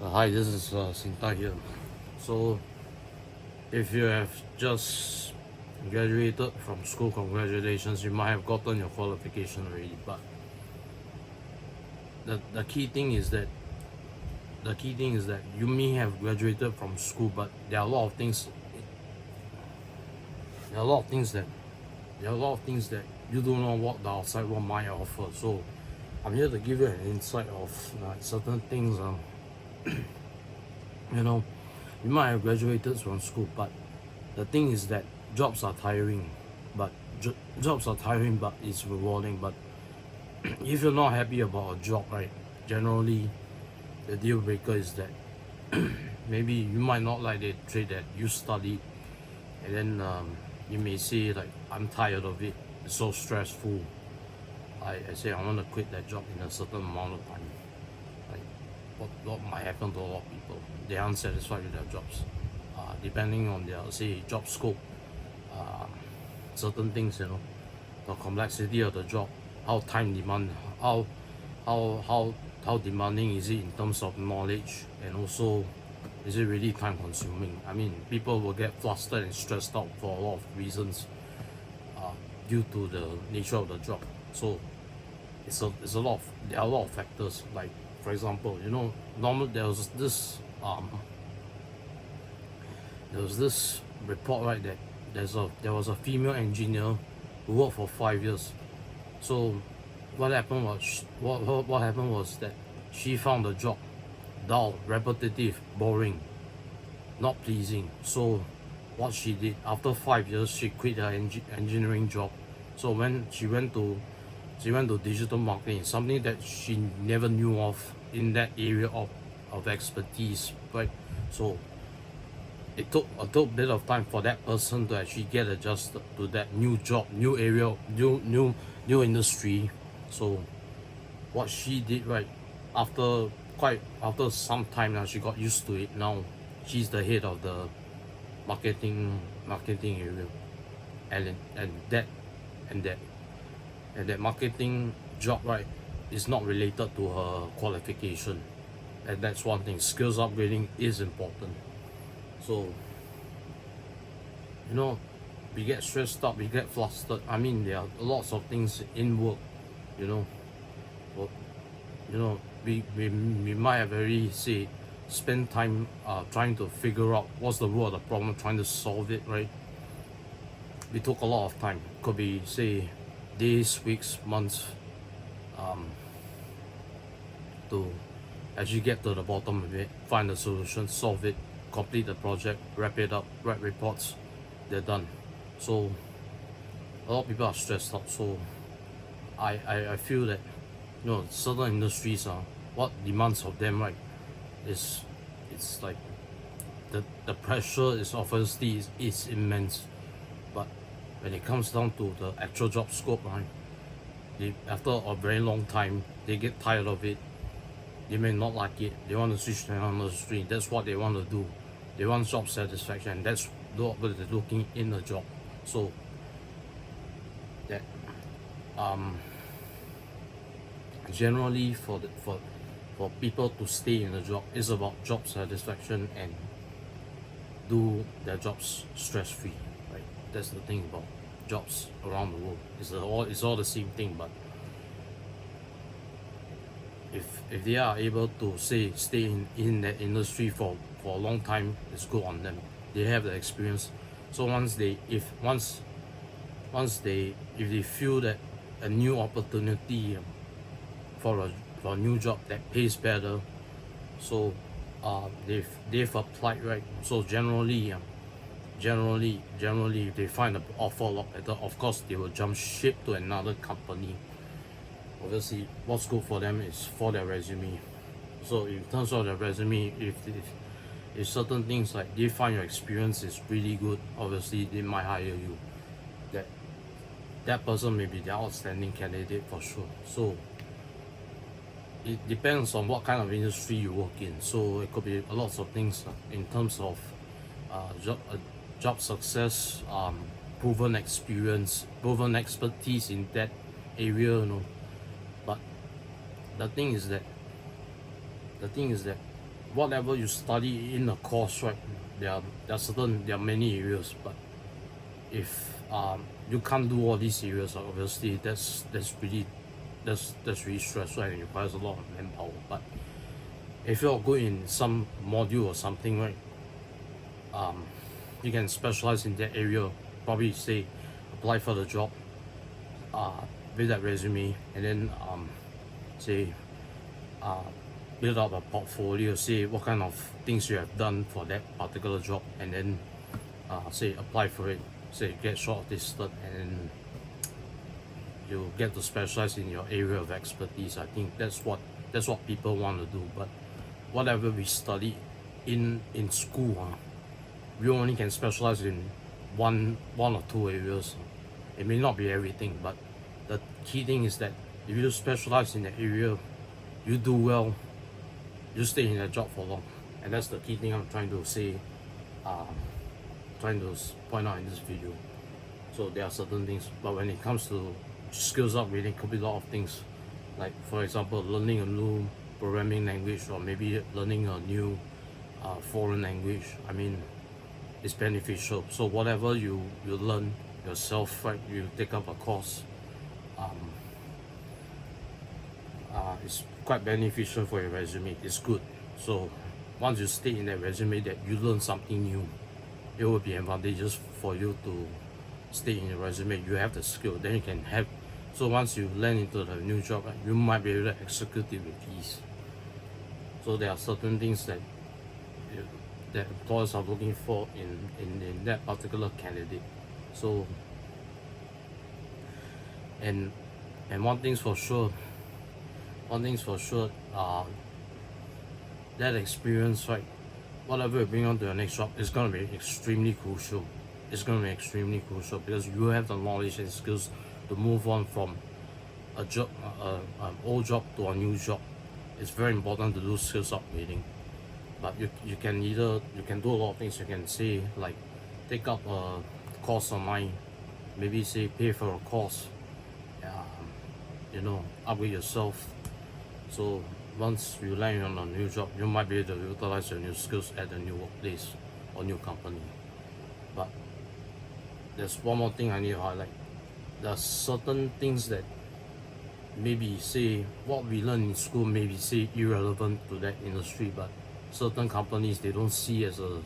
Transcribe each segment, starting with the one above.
Hi, this is Sinta here. So, if you have just graduated from school, congratulations, you might have gotten your qualification already. But the key thing is that you may have graduated from school, but there are a lot of things. There are a lot of things that you don't know what the outside world might offer. So, I'm here to give you an insight of certain things. You know, you might have graduated from school, but the thing is that jobs are tiring, but it's rewarding. But if you're not happy about a job, right, generally the deal breaker is that maybe you might not like the trade that you studied, and then you may say like, I'm tired of it, it's so stressful. I say I want to quit that job in a certain amount of time. Like what might happen to a lot of people, they are unsatisfied with their jobs, depending on their, say, job scope, certain things, the complexity of the job, how time demand, how how how demanding is it in terms of knowledge, and also is it really time consuming. I mean, people will get flustered and stressed out for a lot of reasons, due to the nature of the job. So it's a lot of, there are a lot of factors. Like, for example, normal there was this report, right, that there was a female engineer who worked for 5 years. So what happened was that she found the job dull, repetitive, boring, not pleasing. So what she did, after 5 years, she quit her engineering job. So when she went to digital marketing, something that she never knew of in that area of expertise, right? So it took a little bit of time for that person to actually get adjusted to that new job, new area, new industry. So what she did, right, after some time now, she got used to it. Now she's the head of the marketing area, and that marketing job, right, is not related to her qualification, and that's one thing. Skills upgrading is important. So we get stressed out, we get flustered. I mean, there are lots of things in work, you know well, we might have very, say, spend time trying to figure out what's the root of the problem, trying to solve it, right? We took a lot of time, could be, say, days, weeks, months, to actually get to the bottom of it, find the solution, solve it, complete the project, wrap it up, write reports, they're done. So a lot of people are stressed out. So I feel that certain industries are, what demands of them, right, is, it's like the pressure is obviously is immense, but when it comes down to the actual job scope, right, after a very long time, they get tired of it. They may not like it, they want to switch to another industry. That's what they want to do. They want job satisfaction, and that's what they're looking in a job. So that generally for people to stay in a job is about job satisfaction and do their jobs stress free, right? That's the thing about jobs around the world. It's all the same thing. But if they are able to stay in that industry for a long time, it's good on them. They have the experience. So once they feel that a new opportunity for a new job that pays better, so they've applied, right? So generally if they find an offer a lot better, of course they will jump ship to another company. Obviously what's good for them is for their resume. So in terms of their resume, if certain things, like they find your experience is really good, obviously they might hire you. That person may be the outstanding candidate for sure. So it depends on what kind of industry you work in. So it could be a lot of things in terms of job success, proven experience, proven expertise in that area. But the thing is that whatever you study in a course, right? There are many areas, but if you can't do all these areas, obviously that's really stressful and requires a lot of manpower. But if you're good in some module or something, right, you can specialize in that area. Probably say apply for the job with that resume, and then say build up a portfolio, say what kind of things you have done for that particular job, and then say apply for it, say get shortlisted, and then you get to specialize in your area of expertise. I think that's what people want to do. But whatever we study in school, we only can specialize in one or two areas. It may not be everything, but the key thing is that if you specialize in the area, you do well, you stay in that job for long. And that's the key thing I'm trying to say, trying to point out in this video. So there are certain things, but when it comes to skills upgrading, it could be a lot of things. Like for example, learning a new programming language, or maybe learning a new foreign language. I mean, it's beneficial. So whatever you learn yourself, right, you take up a course, it's quite beneficial for your resume. It's good. So once you state in that resume that you learn something new, it will be advantageous for you to state in your resume you have the skill. Then you can have, so once you land into the new job, right, you might be able to execute it with ease. So there are certain things that that employers are looking for in that particular candidate. So and one thing's for sure, that experience, right, whatever you bring on to your next job is going to be extremely crucial. It's going to be extremely crucial because you have the knowledge and skills to move on from a job, an old job to a new job. It's very important to do skills upgrading. But you can do a lot of things. You can say like take up a course online, maybe say pay for a course, upgrade yourself. So once you land on a new job, you might be able to utilize your new skills at the new workplace or new company. But there's one more thing I need to highlight. There are certain things that maybe say what we learn in school maybe say irrelevant to that industry, but certain companies they don't see as a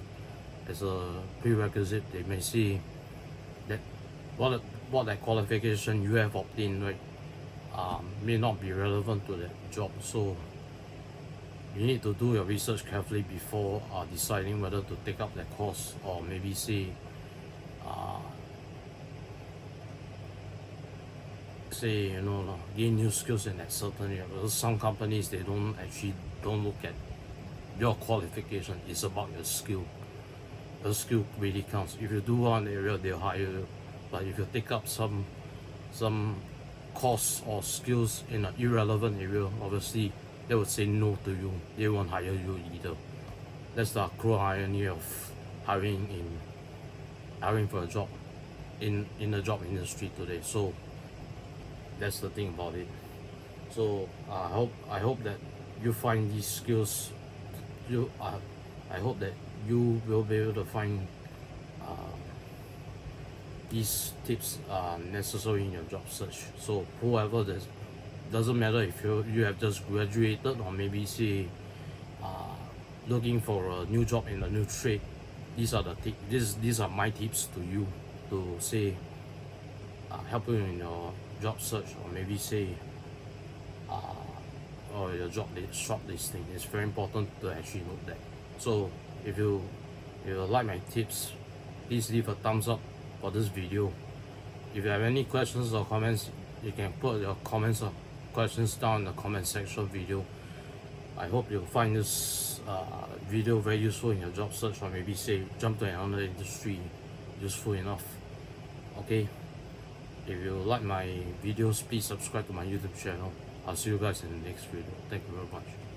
prerequisite. They may see that what that qualification you have obtained, right, may not be relevant to that job. So you need to do your research carefully before deciding whether to take up that course, or maybe say gain new skills in that certain area. Because some companies they don't look at your qualification. It's about your skill. Your skill really counts. If you do one area, they'll hire you. But if you take up some course or skills in an irrelevant area, obviously they would say no to you. They won't hire you either. That's the cruel irony of hiring for a job in the job industry today. So that's the thing about it. So I hope that you find these skills. I hope that you will be able to find these tips necessary in your job search. So whoever doesn't matter if you have just graduated, or maybe say looking for a new job in a new trade. These are my tips to you to say help you in your job search, or maybe say or your job shortlisting. It's very important to actually note that. So if you like my tips, please leave a thumbs up for this video. If you have any questions or comments, you can put your comments or questions down in the comment section video. I hope you'll find this video very useful in your job search, or maybe say jump to another industry useful enough. Okay, if you like my videos, please subscribe to my YouTube channel. I'll see you guys in the next video. Thank you very much.